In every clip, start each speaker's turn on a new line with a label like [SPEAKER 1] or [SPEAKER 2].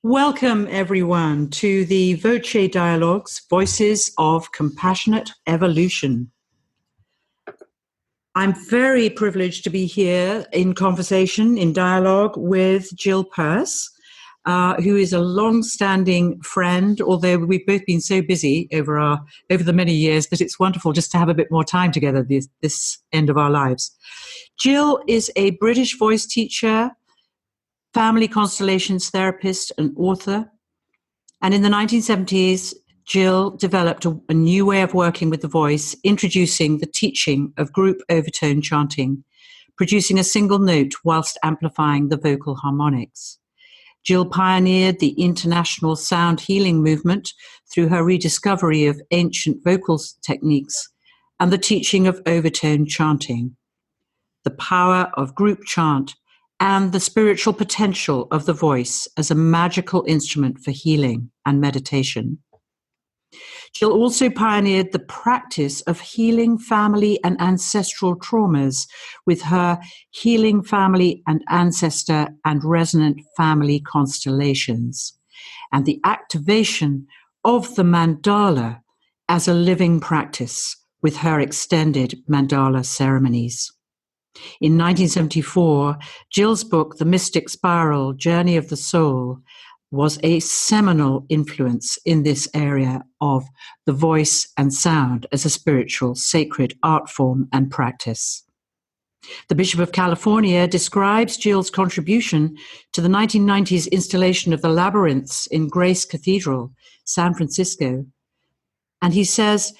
[SPEAKER 1] Welcome, everyone, to the VOCE Dialogues, Voices of Compassionate Evolution. I'm very privileged to be here in conversation, in dialogue with Jill Purce, who is a long-standing friend, although we've both been so busy over the many years that it's wonderful just to have a bit more time together this end of our lives. Jill is a British voice teacher, family constellations therapist and author. And in the 1970s, Jill developed a new way of working with the voice, introducing the teaching of group overtone chanting, producing a single note whilst amplifying the vocal harmonics. Jill pioneered the international sound healing movement through her rediscovery of ancient vocal techniques and the teaching of overtone chanting. The power of group chant and the spiritual potential of the voice as a magical instrument for healing and meditation. Jill also pioneered the practice of healing family and ancestral traumas with her Healing Family and Ancestor and Resonant Family Constellations, and the activation of the mandala as a living practice with her extended Mandala Ceremonies. In 1974, Jill's book, The Mystic Spiral, Journey of the Soul, was a seminal influence in this area of the voice and sound as a spiritual, sacred art form and practice. The Bishop of California describes Jill's contribution to the 1990s installation of the Labyrinths in Grace Cathedral, San Francisco. And he says,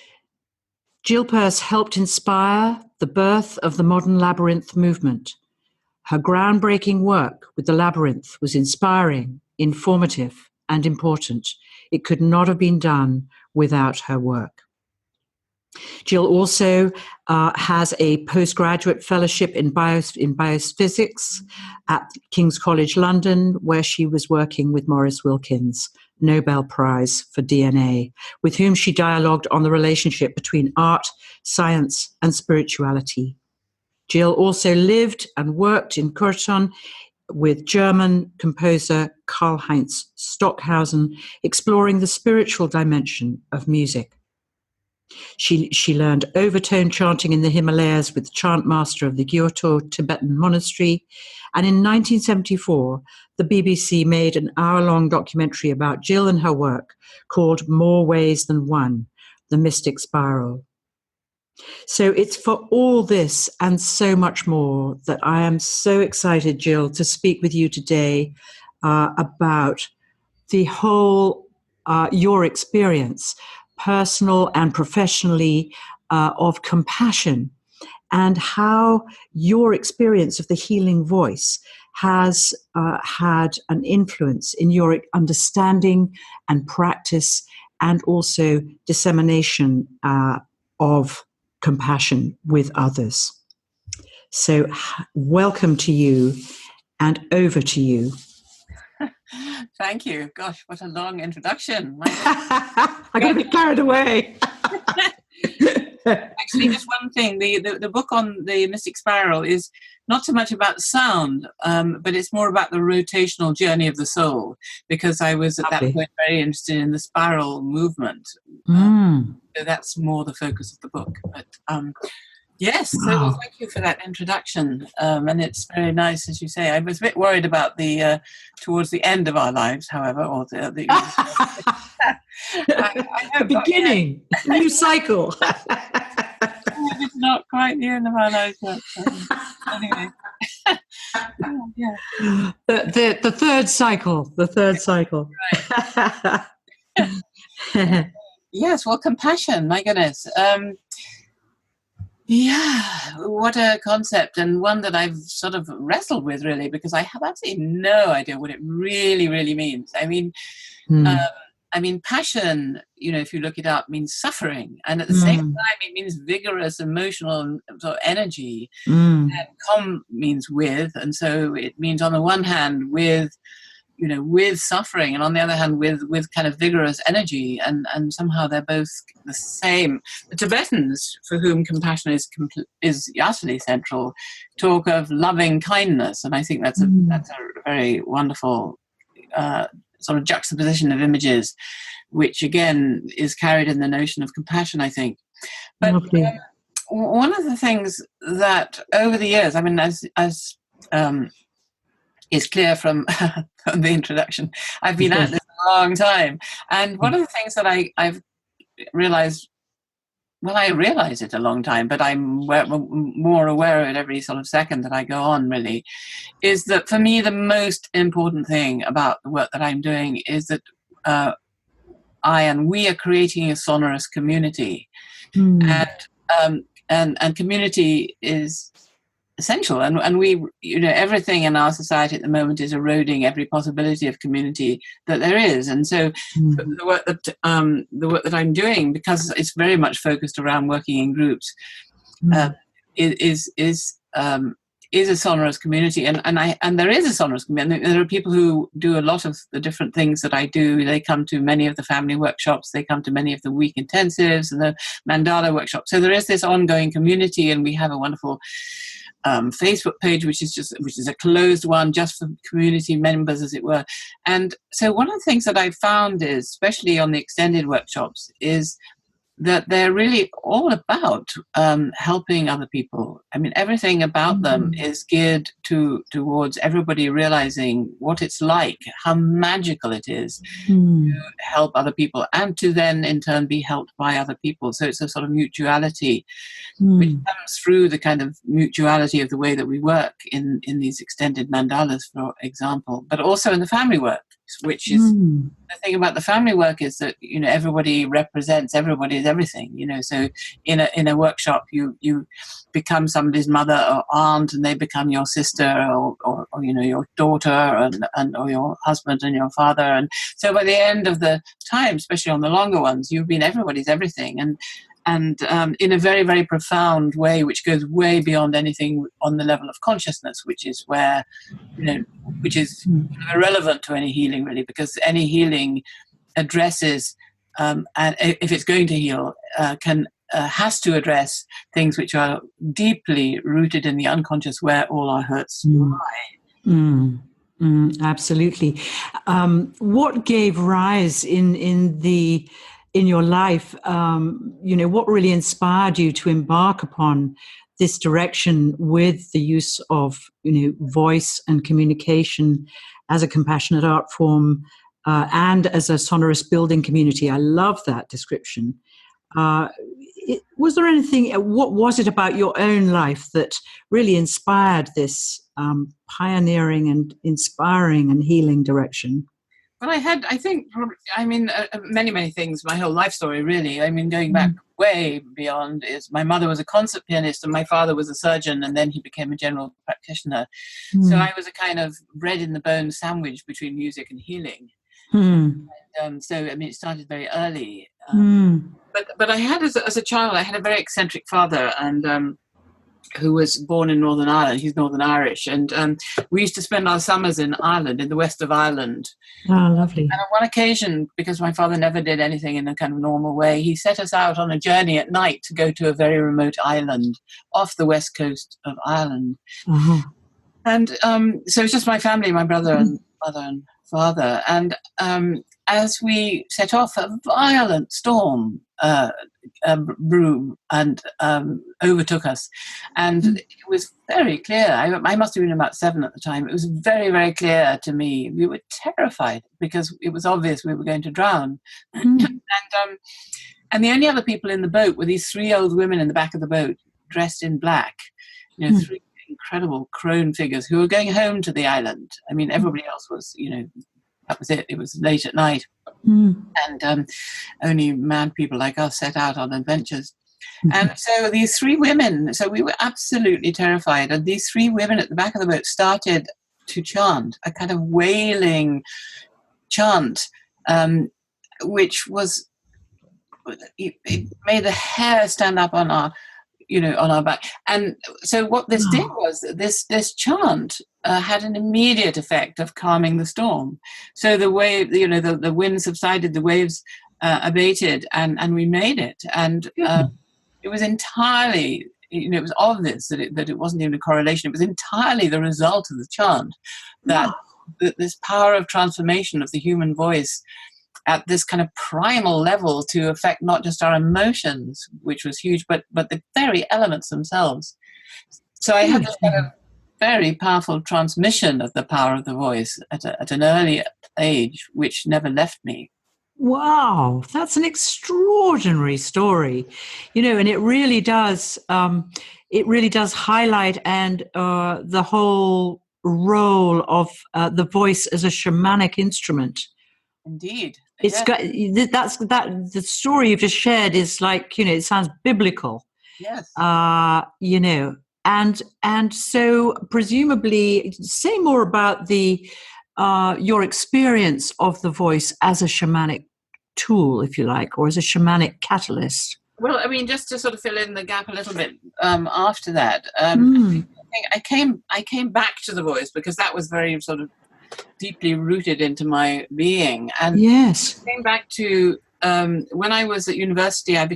[SPEAKER 1] Jill Purce helped inspire the birth of the modern labyrinth movement. Her groundbreaking work with the labyrinth was inspiring, informative, and important. It could not have been done without her work. Jill also has a postgraduate fellowship in biophysics at King's College London, where she was working with Maurice Wilkins, Nobel Prize for DNA, with whom she dialogued on the relationship between art, science, and spirituality. Jill also lived and worked in Curtin with German composer Karl-Heinz Stockhausen, exploring the spiritual dimension of music. She learned overtone chanting in the Himalayas with the chant master of the Kyoto Tibetan monastery. And in 1974, the BBC made an hour-long documentary about Jill and her work called More Ways Than One, The Mystic Spiral. So it's for all this and so much more that I am so excited, Jill, to speak with you today about the whole, your experience, personal and professionally, of compassion, and how your experience of the healing voice has had an influence in your understanding and practice and also dissemination of compassion with others. So welcome to you, and over to you.
[SPEAKER 2] Thank you. Gosh, what a long introduction.
[SPEAKER 1] I got a bit carried away.
[SPEAKER 2] Actually, just one thing. The book on the Mystic Spiral is not so much about sound, but it's more about the rotational journey of the soul, because I was at that point very interested in the spiral movement. So that's more the focus of the book. But yes, so well, thank you for that introduction. And it's very nice, as you say. I was a bit worried about the towards the end of our lives, however, or the
[SPEAKER 1] beginning, new cycle.
[SPEAKER 2] It's not quite the end of our lives, but anyway. Yeah.
[SPEAKER 1] The third cycle. The third cycle.
[SPEAKER 2] Right. Yes, well, compassion, my goodness. Yeah, what a concept, and one that I've sort of wrestled with, really, because I have absolutely no idea what it really, really means. I mean, passion, if you look it up, means suffering, and at the same time, it means vigorous emotional sort of energy. And com means with, and so it means on the one hand with suffering, and on the other hand with kind of vigorous energy, and somehow they're both the same. The Tibetans, for whom compassion is utterly central, talk of loving kindness, and I think that's a very wonderful sort of juxtaposition of images, which again is carried in the notion of compassion, I think. But one of the things that over the years, I mean, as is clear from the introduction, I've been at this a long time, and one of the things that I've realized, well, I realize it a long time, but I'm more aware of it every sort of second that I go on, really, is that for me the most important thing about the work that I'm doing is that we are creating a sonorous community, and community is essential, and we, everything in our society at the moment is eroding every possibility of community that there is. And so the work that I'm doing, because it's very much focused around working in groups, is a sonorous community, and there is a sonorous community. There are people who do a lot of the different things that I do. They come to many of the family workshops, they come to many of the week intensives and the mandala workshops. So there is this ongoing community, and we have a wonderful Facebook page, which is a closed one just for community members, as it were. And so one of the things that I found is, especially on the extended workshops, is that they're really all about helping other people. I mean, everything about them is geared towards everybody realizing what it's like, how magical it is to help other people, and to then in turn be helped by other people. So it's a sort of mutuality, which comes through the kind of mutuality of the way that we work in these extended mandalas, for example, but also in the family work, which is the thing about the family work, is that everybody represents everybody is everything. So in a workshop you become somebody's mother or aunt, and they become your sister or your daughter and or your husband and your father. And so by the end of the time, especially on the longer ones, you've been everybody's everything, and in a very, very profound way, which goes way beyond anything on the level of consciousness, which is where, which is irrelevant to any healing, really, because any healing addresses, and if it's going to heal, has to address things which are deeply rooted in the unconscious, where all our hurts lie.
[SPEAKER 1] Absolutely. What gave rise in your life, what really inspired you to embark upon this direction with the use of, voice and communication as a compassionate art form and as a sonorous building community? I love that description. Was there anything, what was it about your own life that really inspired this pioneering and inspiring and healing direction?
[SPEAKER 2] Well, many, many things, my whole life story, really. I mean, going back way beyond, is my mother was a concert pianist and my father was a surgeon, and then he became a general practitioner. So I was a kind of bred in the bone sandwich between music and healing. It started very early. But I had, as a child, I had a very eccentric father, and who was born in Northern Ireland. He's Northern Irish. And we used to spend our summers in Ireland, in the west of Ireland.
[SPEAKER 1] Oh, lovely.
[SPEAKER 2] And on one occasion, because my father never did anything in a kind of normal way, he set us out on a journey at night to go to a very remote island off the west coast of Ireland. And so it was just my family, my brother and mother and father. And as we set off, a violent storm brew and overtook us, and it was very clear. I must have been about 7 at the time. It was very, very clear to me. We were terrified because it was obvious we were going to drown. And the only other people in the boat were these 3 old women in the back of the boat, dressed in black. 3 incredible crone figures who were going home to the island. I mean, everybody else was, that was it. It was late at night. And only mad people like us set out on adventures. And so these 3 women, so we were absolutely terrified. And these 3 women at the back of the boat started to chant, a kind of wailing chant, which was, it made the hair stand up on our, on our back. And so what this did was this chant had an immediate effect of calming the storm. So the wave, the wind subsided, the waves abated, and we made it. And it was entirely, it was obvious that it wasn't even a correlation. It was entirely the result of the chant that this power of transformation of the human voice at this kind of primal level to affect not just our emotions, which was huge, but the very elements themselves. So I had this kind of very powerful transmission of the power of the voice at an early age, which never left me.
[SPEAKER 1] Wow, that's an extraordinary story, and it really does highlight and the whole role of the voice as a shamanic instrument.
[SPEAKER 2] Indeed,
[SPEAKER 1] it's got the story you've just shared is like, it sounds biblical.
[SPEAKER 2] Yes.
[SPEAKER 1] And so presumably, say more about your experience of the voice as a shamanic tool, if you like, or as a shamanic catalyst.
[SPEAKER 2] Well, I mean, just to sort of fill in the gap a little bit after that, I came back to the voice because that was very sort of deeply rooted into my being. And
[SPEAKER 1] yes,
[SPEAKER 2] I came back to when I was at university. I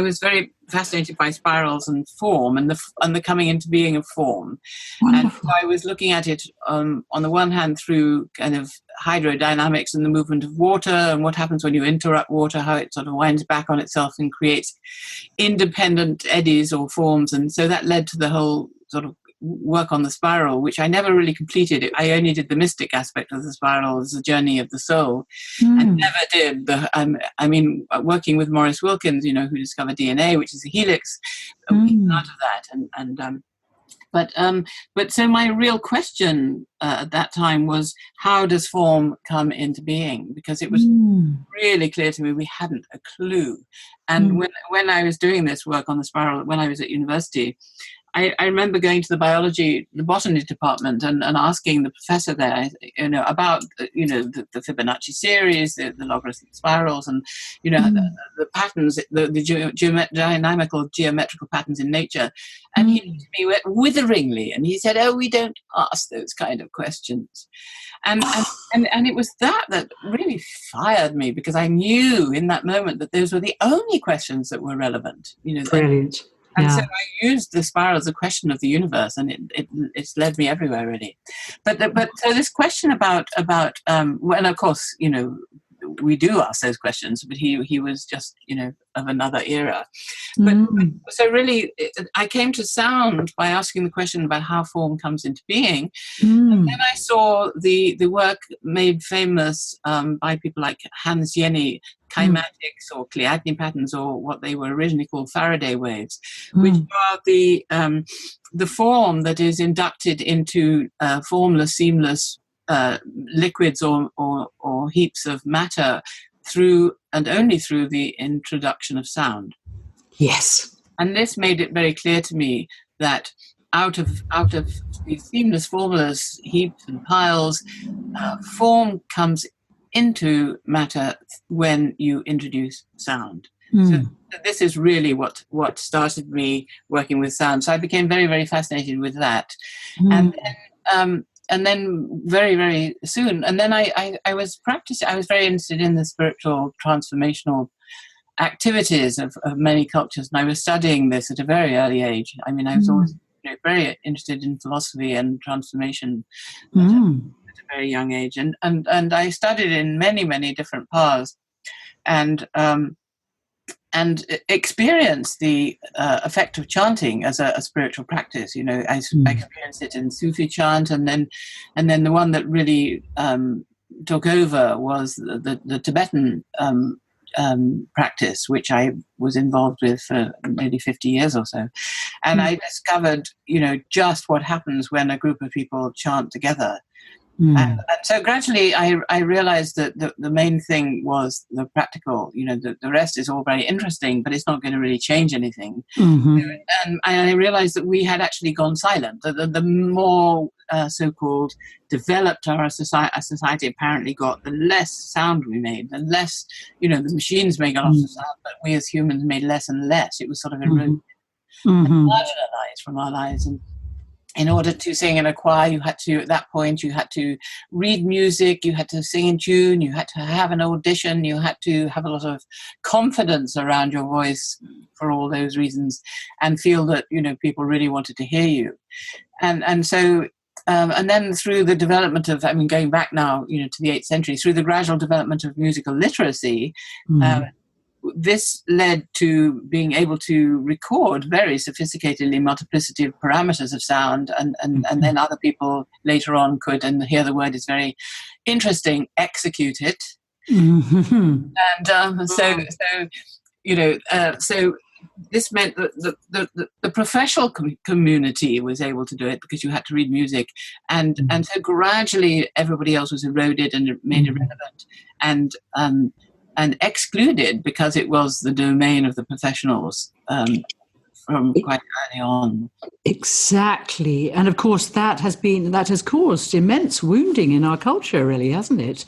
[SPEAKER 2] was very fascinated by spirals and form and the coming into being of form.
[SPEAKER 1] Wonderful.
[SPEAKER 2] And I was looking at it on the one hand through kind of hydrodynamics and the movement of water and what happens when you interrupt water, how it sort of winds back on itself and creates independent eddies or forms. And so that led to the whole sort of work on the spiral, which I never really completed. I only did the mystic aspect of the spiral as a journey of the soul, and never did working with Maurice Wilkins, who discovered DNA, which is a helix, out of that. But so my real question at that time was, how does form come into being? Because it was really clear to me we hadn't a clue. And when I was doing this work on the spiral, when I was at university, I remember going to the botany department and asking the professor there, about, the Fibonacci series, the logarithmic spirals, and, the patterns, the dynamical geometrical patterns in nature. And he looked at me witheringly and he said, "Oh, we don't ask those kind of questions." And it was that really fired me, because I knew in that moment that those were the only questions that were relevant.
[SPEAKER 1] Brilliant.
[SPEAKER 2] And so I used the spiral as a question of the universe, and it's led me everywhere, really. But so this question about well, of course, we do ask those questions, but he was just, of another era. But so really, I came to sound by asking the question about how form comes into being. And then I saw the work made famous by people like Hans Jenny, kymatics or Cleadni patterns, or what they were originally called Faraday waves, which are the form that is inducted into formless, seamless liquids or heaps of matter through and only through the introduction of sound.
[SPEAKER 1] Yes.
[SPEAKER 2] And this made it very clear to me that out of these seamless, formless heaps and piles, form comes into matter when you introduce sound. So this is really what started me working with sound. So I became very, very fascinated with that. And then very, very soon, and then I was practicing. I was very interested in the spiritual transformational activities of many cultures, and I was studying this at a very early age. I mean, I was always very interested in philosophy and transformation at a very young age, and I studied in many, many different paths, and experienced the effect of chanting as a spiritual practice. I experienced it in Sufi chant, and then the one that really took over was the Tibetan practice, which I was involved with for maybe 50 years or so. And I discovered, just what happens when a group of people chant together. And so gradually I realized that the main thing was the practical. The rest is all very interesting, but it's not going to really change anything. And I realized that we had actually gone silent. The more so-called developed our society apparently got, the less sound we made, the less, the machines make a lot of sound, but we as humans made less and less. It was sort of eroded and marginalized from our lives. And in order to sing in a choir, at that point, you had to read music, you had to sing in tune, you had to have an audition, you had to have a lot of confidence around your voice for all those reasons, and feel that, people really wanted to hear you. And so and then through the development of, going back now, to the 8th century, through the gradual development of musical literacy, this led to being able to record very sophisticatedly multiplicity of parameters of sound, and then other people later on could, and here the word is very interesting, execute it. And so this meant that the professional community was able to do it because you had to read music, and so gradually everybody else was eroded and made irrelevant and excluded because it was the domain of the professionals from quite early on.
[SPEAKER 1] Exactly. And of course that has caused immense wounding in our culture, really, hasn't it?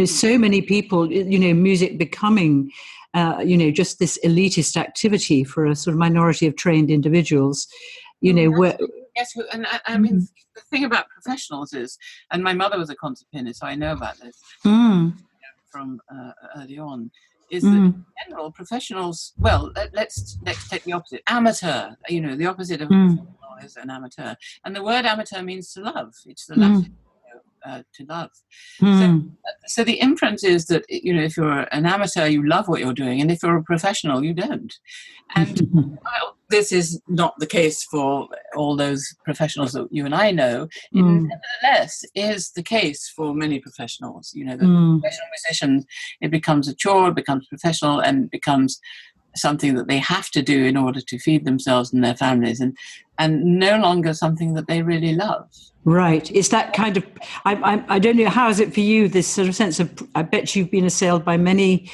[SPEAKER 1] So many people, music becoming just this elitist activity for a sort of minority of trained individuals, where...
[SPEAKER 2] Yes, and I mean, the thing about professionals is, and my mother was a concert pianist, so I know about this from early on, is that in general, professionals, well, let's take the opposite. Amateur, the opposite of professional is an amateur. And the word amateur means to love. It's the Latin to love. So the inference is that, if you're an amateur, you love what you're doing, and if you're a professional, you don't. And well, this is not the case for all those professionals that you and I know. It nevertheless is the case for many professionals. The professional musician, it becomes a chore, it becomes professional, and it becomes something that they have to do in order to feed themselves and their families, and no longer something that they really love.
[SPEAKER 1] Right. It's that kind of, I don't know, how is it for you, this sort of sense of, I bet you've been assailed by many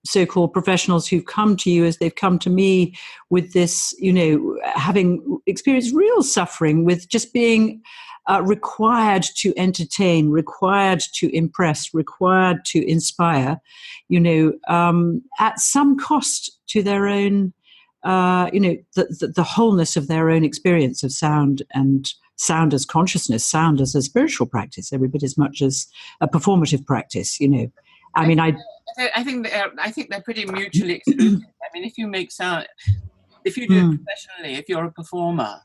[SPEAKER 1] so-called professionals who've come to you as they've come to me with this, having experienced real suffering with just being required to entertain, required to impress, required to inspire, at some cost to their own, the wholeness of their own experience of sound, and sound as consciousness, sound as a spiritual practice, every bit as much as a performative practice.
[SPEAKER 2] I think they're pretty mutually exclusive. I mean, if you make sound, if you do it professionally, if you're a performer,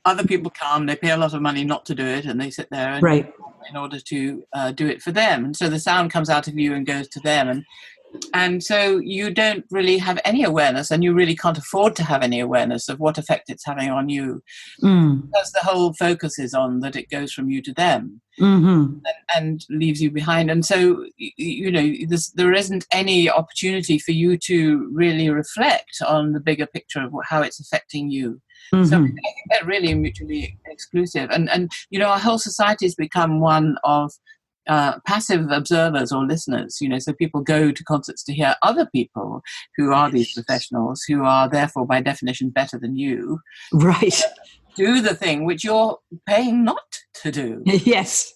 [SPEAKER 2] other people come, they pay a lot of money not to do it, and they sit there in order to do it for them. And so the sound comes out of you and goes to them. And so you don't really have any awareness, and you really can't afford to have any awareness of what effect it's having on you, because the whole focus is on that it goes from you to them and leaves you behind. And so, there isn't any opportunity for you to really reflect on the bigger picture of how it's affecting you. So I think they're really mutually exclusive. And our whole society has become one of passive observers or listeners, so people go to concerts to hear other people who are these professionals, who are therefore by definition better than you, do the thing which you're paying not to do.
[SPEAKER 1] Yes.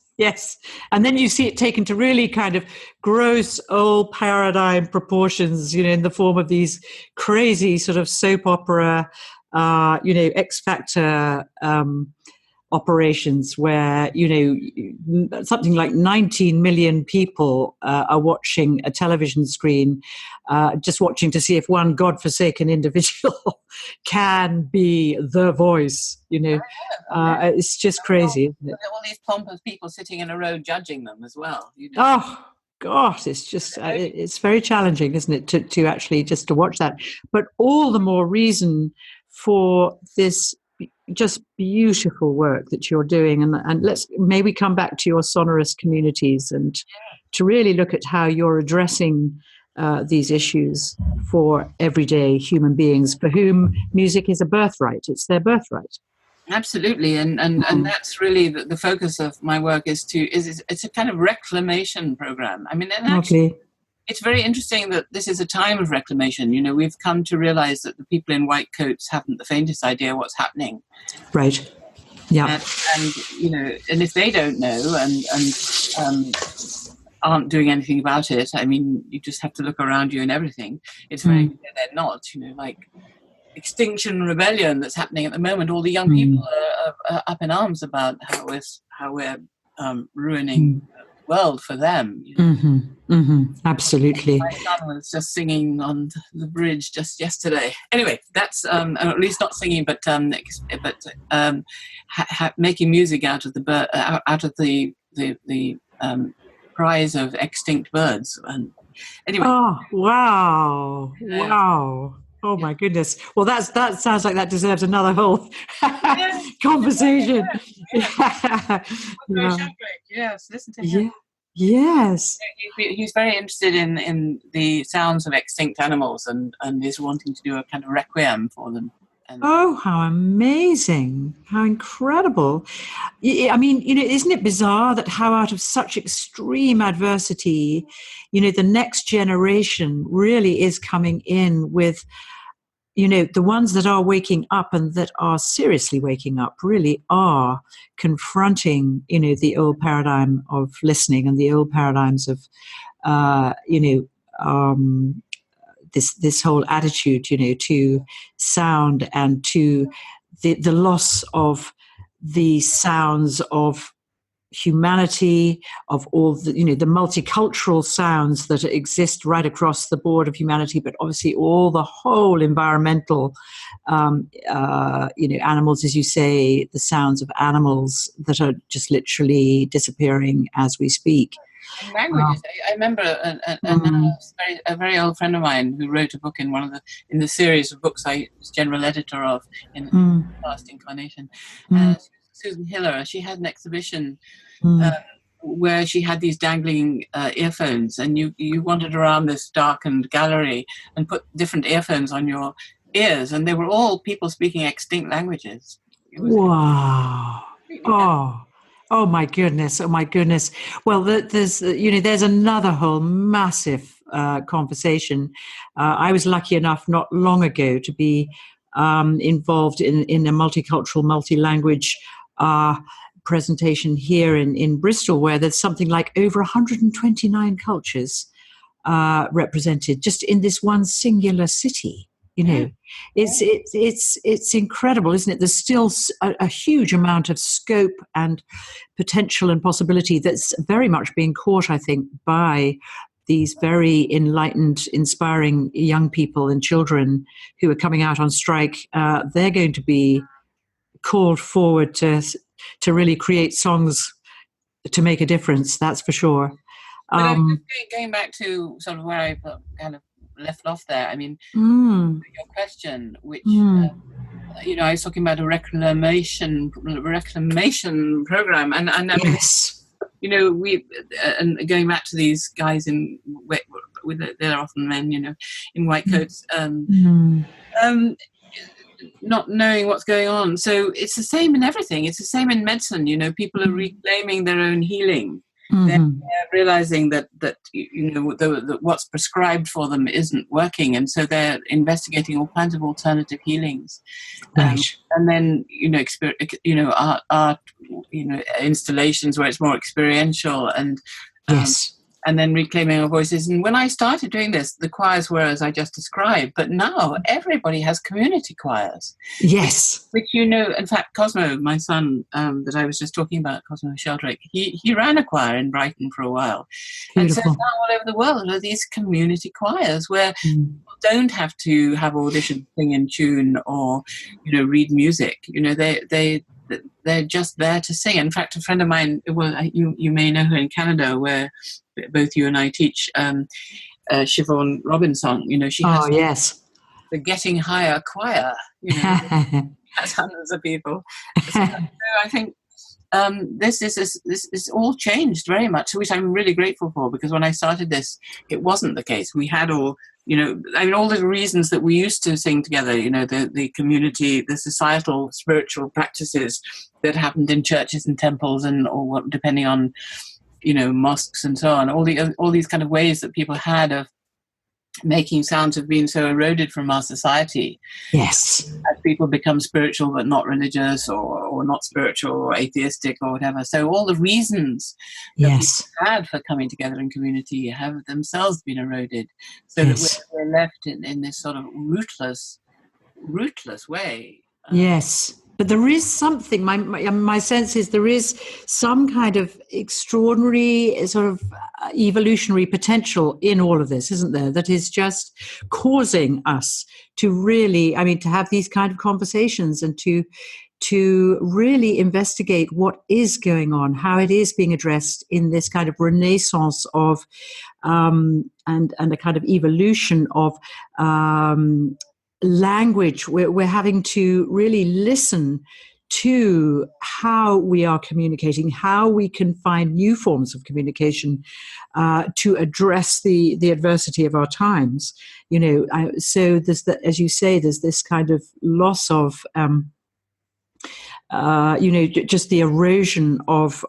[SPEAKER 1] And then you see it taken to really kind of gross old paradigm proportions, in the form of these crazy sort of soap opera, X Factor operations where, something like 19 million people are watching a television screen, just watching to see if one godforsaken individual can be the voice, it's just crazy, isn't it?
[SPEAKER 2] All these pompous people sitting in a row judging them as well.
[SPEAKER 1] Oh, God, it's just, it's very challenging, isn't it, to actually just to watch that. But all the more reason for this just beautiful work that you're doing, and let's maybe come back to your sonorous communities and to really look at how you're addressing these issues for everyday human beings for whom music is a birthright. It's their birthright.
[SPEAKER 2] Absolutely, and that's really the focus of my work is it's a kind of reclamation program. I mean, and actually, it's very interesting that this is a time of reclamation. We've come to realize that the people in white coats haven't the faintest idea what's happening.
[SPEAKER 1] Right. Yeah.
[SPEAKER 2] And if they don't know and aren't doing anything about it, I mean, you just have to look around you and everything. It's very clear they're not. Like Extinction Rebellion that's happening at the moment. All the young people are up in arms about how we're ruining world for them.
[SPEAKER 1] Absolutely.
[SPEAKER 2] My son was just singing on the bridge just yesterday. Anyway, that's or at least not singing, but making music out of the cries of extinct birds. And anyway.
[SPEAKER 1] Oh, wow! Wow! Oh my goodness! Well, that sounds like that deserves another whole conversation.
[SPEAKER 2] Yes, listen to him.
[SPEAKER 1] Yes.
[SPEAKER 2] He's very interested in the sounds of extinct animals and is wanting to do a kind of requiem for them.
[SPEAKER 1] Oh, how amazing. How incredible. I mean, isn't it bizarre that how out of such extreme adversity, the next generation really is coming in with, the ones that are waking up and that are seriously waking up really are confronting, the old paradigm of listening and the old paradigms of, this whole attitude, to sound and to the loss of the sounds of humanity, of all the, the multicultural sounds that exist right across the board of humanity, but obviously all the whole environmental, animals, as you say, the sounds of animals that are just literally disappearing as we speak.
[SPEAKER 2] And languages. I remember a very old friend of mine who wrote a book in in the series of books I was general editor of in the past incarnation. Susan Hiller. She had an exhibition where she had these dangling earphones, and you wandered around this darkened gallery and put different earphones on your ears, and they were all people speaking extinct languages.
[SPEAKER 1] Wow! Oh my goodness! Oh my goodness! Well, there's another whole massive conversation. I was lucky enough not long ago to be involved in a multicultural, multi-language presentation here in Bristol, where there's something like over 129 cultures represented just in this one singular city. It's incredible, isn't it? There's still a huge amount of scope and potential and possibility that's very much being caught, I think, by these very enlightened, inspiring young people and children who are coming out on strike. They're going to be called forward to really create songs to make a difference. That's for sure.
[SPEAKER 2] Going back to sort of where I kind of left off there, I mean, your question, which I was talking about a reclamation program, and I mean,
[SPEAKER 1] yes,
[SPEAKER 2] we and going back to these guys they're often men, in white coats, not knowing what's going on. So it's the same in everything. It's the same in medicine. People are reclaiming their own healing. They're realizing that what's prescribed for them isn't working, and so they're investigating all kinds of alternative healings.
[SPEAKER 1] Right.
[SPEAKER 2] And then art, installations where it's more experiential, and
[SPEAKER 1] yes.
[SPEAKER 2] And then reclaiming our voices. And when I started doing this, the choirs were as I just described, but now everybody has community choirs.
[SPEAKER 1] Yes.
[SPEAKER 2] Which in fact, Cosmo, my son that I was just talking about, Cosmo Sheldrake, he ran a choir in Brighton for a while.
[SPEAKER 1] Beautiful.
[SPEAKER 2] And so now all over the world are these community choirs where people don't have to have auditions, sing in tune, or, read music. They're just there to sing. In fact, a friend of mine, you may know her in Canada, where both you and I teach, Siobhan Robinson. She has the Getting Higher choir. Has hundreds of people. So I think this is all changed very much, which I'm really grateful for, because when I started this, it wasn't the case. We had all. all the reasons that we used to sing together, the community, the societal, spiritual practices that happened in churches and temples or depending on, mosques and so on, all these kind of ways that people had of making sounds have been so eroded from our society.
[SPEAKER 1] Yes.
[SPEAKER 2] As people become spiritual but not religious, or not spiritual or atheistic or whatever. So all the reasons that people had for coming together in community have themselves been eroded. So that we're left in this sort of rootless way.
[SPEAKER 1] Yes. But there is something, my sense is there is some kind of extraordinary sort of evolutionary potential in all of this, isn't there? That is just causing us to really, to have these kind of conversations and to really investigate what is going on, how it is being addressed in this kind of renaissance of, and a kind of evolution of, language. We're having to really listen to how we are communicating, how we can find new forms of communication to address the adversity of our times. So there's as you say, there's this kind of loss of just the erosion of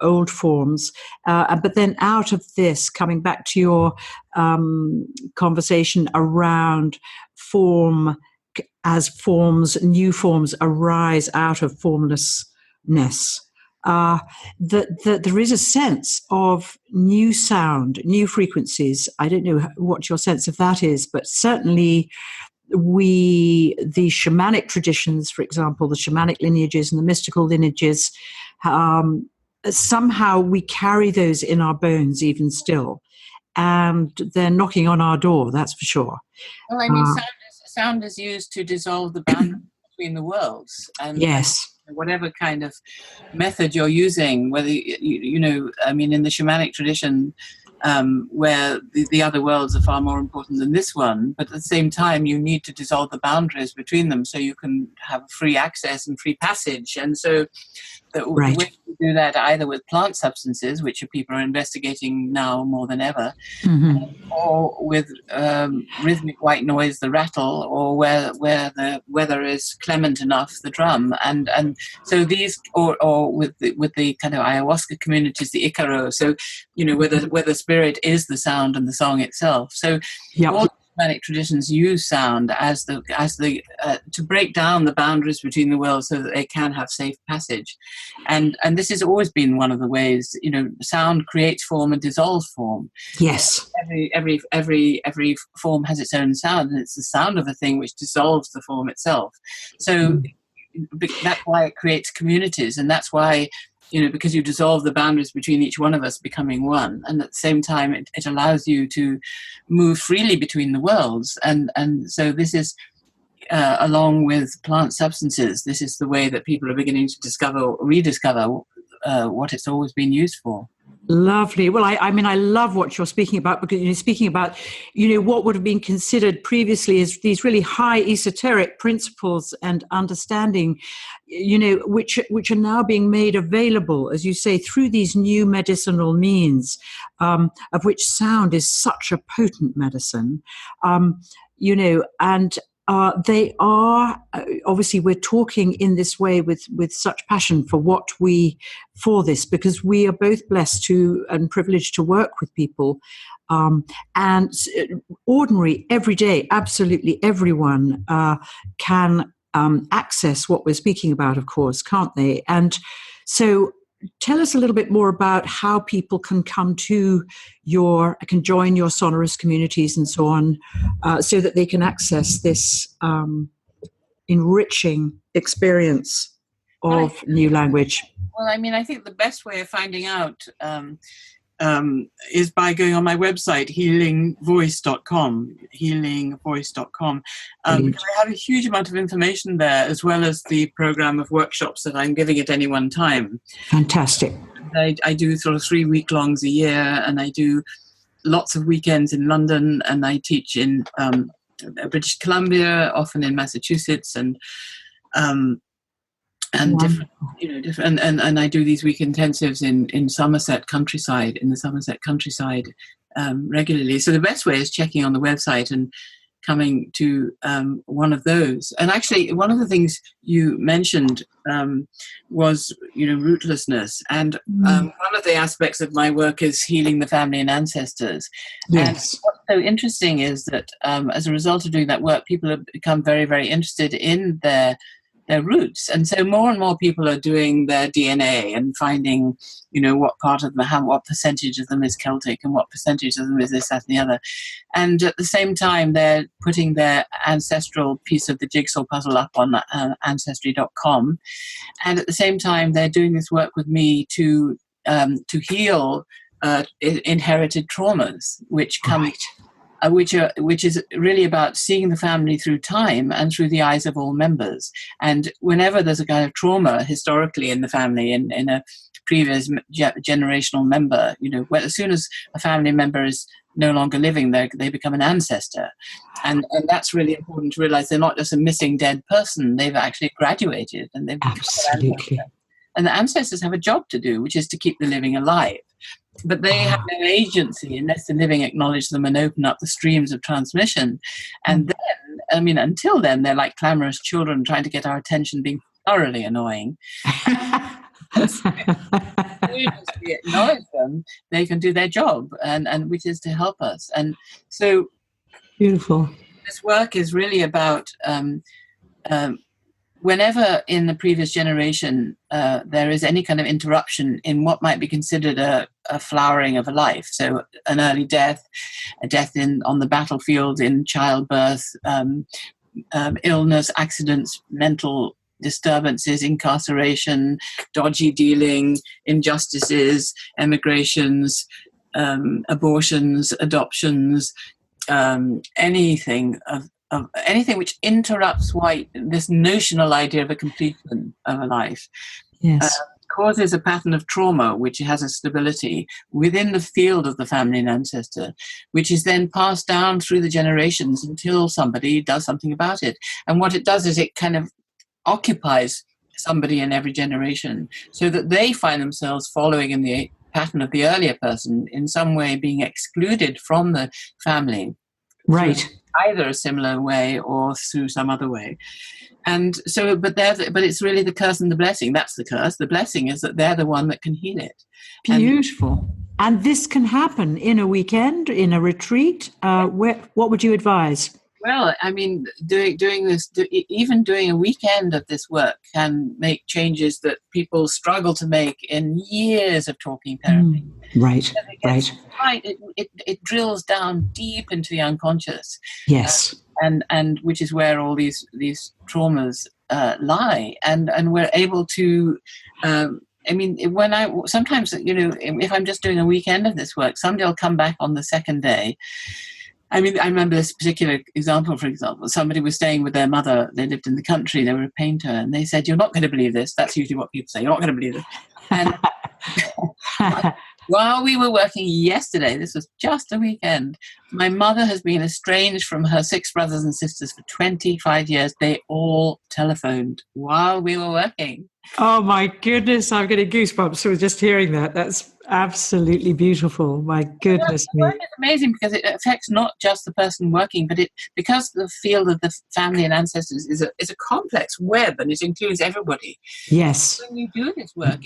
[SPEAKER 1] old forms. But then out of this, coming back to your conversation around form, as forms, new forms arise out of formlessness, that there is a sense of new sound, new frequencies. I don't know what your sense of that is, but certainly the shamanic traditions, for example, the shamanic lineages and the mystical lineages, somehow we carry those in our bones even still. And they're knocking on our door, that's for sure.
[SPEAKER 2] Well, sound is used to dissolve the boundary between the worlds. And
[SPEAKER 1] yes.
[SPEAKER 2] Whatever kind of method you're using, whether, in the shamanic tradition, where the other worlds are far more important than this one, but at the same time you need to dissolve the boundaries between them so you can have free access and free passage. And so the way to do that either with plant substances, which people are investigating now more than ever, or with rhythmic white noise, the rattle, or where the weather is clement enough, the drum, and so these, or with the kind of ayahuasca communities, the Icaro. So where the spirit is the sound and the song itself. So all shamanic traditions use sound as the to break down the boundaries between the worlds so that they can have safe passage, and this has always been one of the ways. Sound creates form and dissolves form.
[SPEAKER 1] Yes,
[SPEAKER 2] every form has its own sound, and it's the sound of the thing which dissolves the form itself. So that's why it creates communities, and that's why. Because you dissolve the boundaries between each one of us becoming one. And at the same time, it allows you to move freely between the worlds. And so this is, along with plant substances, this is the way that people are beginning to rediscover what it's always been used for.
[SPEAKER 1] Lovely. Well, I love what you're speaking about, because you're speaking about, what would have been considered previously as these really high esoteric principles and understanding, which are now being made available, as you say, through these new medicinal means, of which sound is such a potent medicine, and they are, obviously we're talking in this way with such passion for this, because we are both blessed to and privileged to work with people, and ordinary, everyday, absolutely everyone can access what we're speaking about, of course, can't they? And so tell us a little bit more about how people can come to can join your sonorous communities and so on, so that they can access this enriching experience of new language.
[SPEAKER 2] Well, I think the best way of finding out is by going on my website, healingvoice.com, because I have a huge amount of information there, as well as the program of workshops that I'm giving at any one time.
[SPEAKER 1] Fantastic.
[SPEAKER 2] I do sort of 3 week-longs a year, and I do lots of weekends in London, and I teach in British Columbia, often in Massachusetts, and different, and I do these week intensives in Somerset countryside, regularly. So the best way is checking on the website and coming to one of those. And actually, one of the things you mentioned was, rootlessness. And one of the aspects of my work is healing the family and ancestors.
[SPEAKER 1] Yes.
[SPEAKER 2] And what's so interesting is that as a result of doing that work, people have become very, very interested in their roots. And so more and more people are doing their DNA and finding, what part of them, what percentage of them is Celtic and what percentage of them is this, that, and the other. And at the same time, they're putting their ancestral piece of the jigsaw puzzle up on ancestry.com. And at the same time, they're doing this work with me to heal inherited traumas, which come. Right. Which is really about seeing the family through time and through the eyes of all members. And whenever there's a kind of trauma historically in the family, in a previous generational member, as soon as a family member is no longer living, they become an ancestor. And that's really important to realize. They're not just a missing dead person, they've actually graduated and they've
[SPEAKER 1] absolutely.
[SPEAKER 2] And the ancestors have a job to do, which is to keep the living alive. But they have no agency unless the living acknowledge them and open up the streams of transmission. And then, until then, they're like clamorous children trying to get our attention, being thoroughly annoying. As soon as we acknowledge them, they can do their job, and which is to help us. And so,
[SPEAKER 1] beautiful.
[SPEAKER 2] This work is really about whenever in the previous generation there is any kind of interruption in what might be considered a flowering of a life, so an early death, a death on the battlefield, in childbirth, illness, accidents, mental disturbances, incarceration, dodgy dealing, injustices, emigrations, abortions, adoptions, anything which interrupts this notional idea of a completion of a life,
[SPEAKER 1] yes,
[SPEAKER 2] causes a pattern of trauma which has a stability within the field of the family and ancestor, which is then passed down through the generations until somebody does something about it. And what it does is it kind of occupies somebody in every generation, so that they find themselves following in the pattern of the earlier person, in some way being excluded from the family.
[SPEAKER 1] Right.
[SPEAKER 2] Either a similar way or through some other way. And so, but it's really the curse and the blessing. That's the curse. The blessing is that they're the one that can heal it.
[SPEAKER 1] Beautiful. And this can happen in a weekend, in a retreat. What would you advise?
[SPEAKER 2] Well, doing this, even doing a weekend of this work can make changes that people struggle to make in years of talking therapy.
[SPEAKER 1] Right.
[SPEAKER 2] It drills down deep into the unconscious.
[SPEAKER 1] Yes.
[SPEAKER 2] And which is where all these traumas lie. And we're able to, sometimes, if I'm just doing a weekend of this work, somebody will come back on the second day. I remember this particular example, for example. Somebody was staying with their mother. They lived in the country. They were a painter. And they said, "You're not going to believe this." That's usually what people say. "You're not going to believe this." And while we were working yesterday, this was just a weekend, my mother has been estranged from her 6 brothers and sisters for 25 years. They all telephoned while we were working.
[SPEAKER 1] Oh, my goodness. I'm getting goosebumps with just hearing that. That's absolutely beautiful. My goodness me.
[SPEAKER 2] It's amazing because it affects not just the person working, but because the field of the family and ancestors is a complex web, and it includes everybody.
[SPEAKER 1] Yes.
[SPEAKER 2] When you do this work,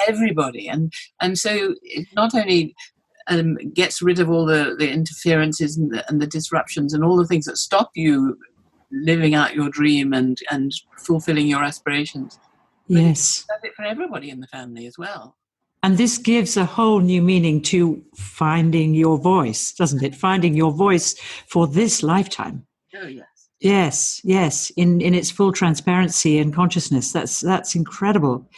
[SPEAKER 2] everybody. And so it not only gets rid of all the interferences and the disruptions and all the things that stop you living out your dream and fulfilling your aspirations.
[SPEAKER 1] Yes.
[SPEAKER 2] It does it for everybody in the family as well.
[SPEAKER 1] And this gives a whole new meaning to finding your voice, doesn't it? Finding your voice for this lifetime.
[SPEAKER 2] Oh, yes.
[SPEAKER 1] Yes, in its full transparency and consciousness. That's incredible.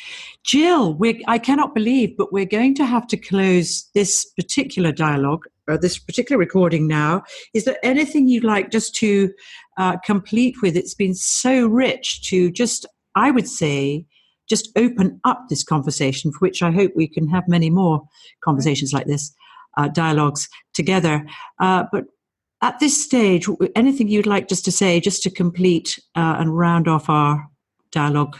[SPEAKER 1] Jill, I cannot believe, but we're going to have to close this particular dialogue, or this particular recording now. Is there anything you'd like just to complete with? It's been so rich to just, I would say, just open up this conversation, for which I hope we can have many more conversations like this, dialogues together. But at this stage, anything you'd like just to say, just to complete and round off our dialogue?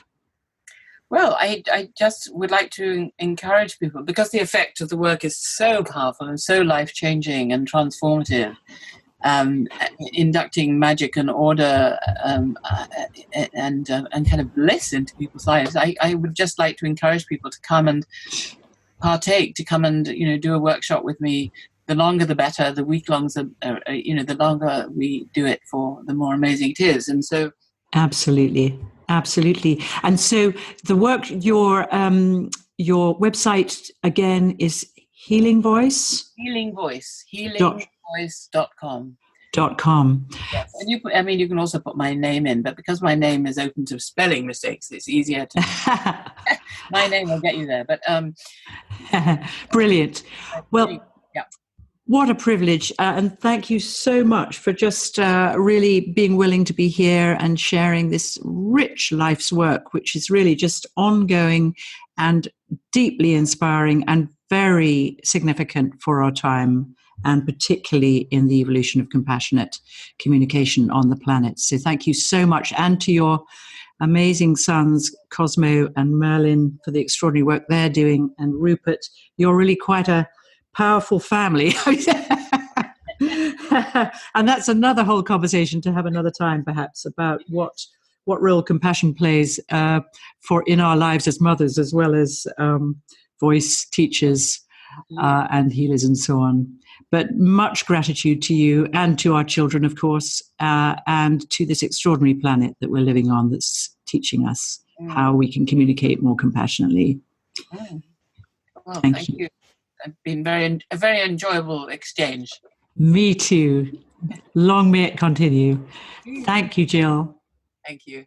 [SPEAKER 2] Well, I just would like to encourage people, because the effect of the work is so powerful and so life-changing and transformative, inducting magic and order and kind of bliss into people's lives. I would just like to encourage people to come and partake, to come and do a workshop with me. The longer the better. The week-longs, the longer we do it for, the more amazing it is. And so,
[SPEAKER 1] absolutely. Absolutely. And so the work, your website again is Healing Voice?
[SPEAKER 2] Healing Voice, healingvoice.com.
[SPEAKER 1] .com.
[SPEAKER 2] Yes, and you can also put my name in, but because my name is open to spelling mistakes, it's easier to. My name will get you there, but
[SPEAKER 1] brilliant. Well,
[SPEAKER 2] yeah.
[SPEAKER 1] What a privilege, and thank you so much for just really being willing to be here and sharing this rich life's work, which is really just ongoing and deeply inspiring and very significant for our time, and particularly in the evolution of compassionate communication on the planet. So thank you so much, and to your amazing sons, Cosmo and Merlin, for the extraordinary work they're doing, and Rupert, you're really quite a powerful family. And that's another whole conversation to have another time, perhaps, about what role compassion plays for in our lives as mothers, as well as voice teachers and healers and so on. But much gratitude to you and to our children, of course, and to this extraordinary planet that we're living on, that's teaching us how we can communicate more compassionately.
[SPEAKER 2] Well, thank you. It's been a very enjoyable exchange.
[SPEAKER 1] Me too. Long may it continue. Thank you, Jill.
[SPEAKER 2] Thank you.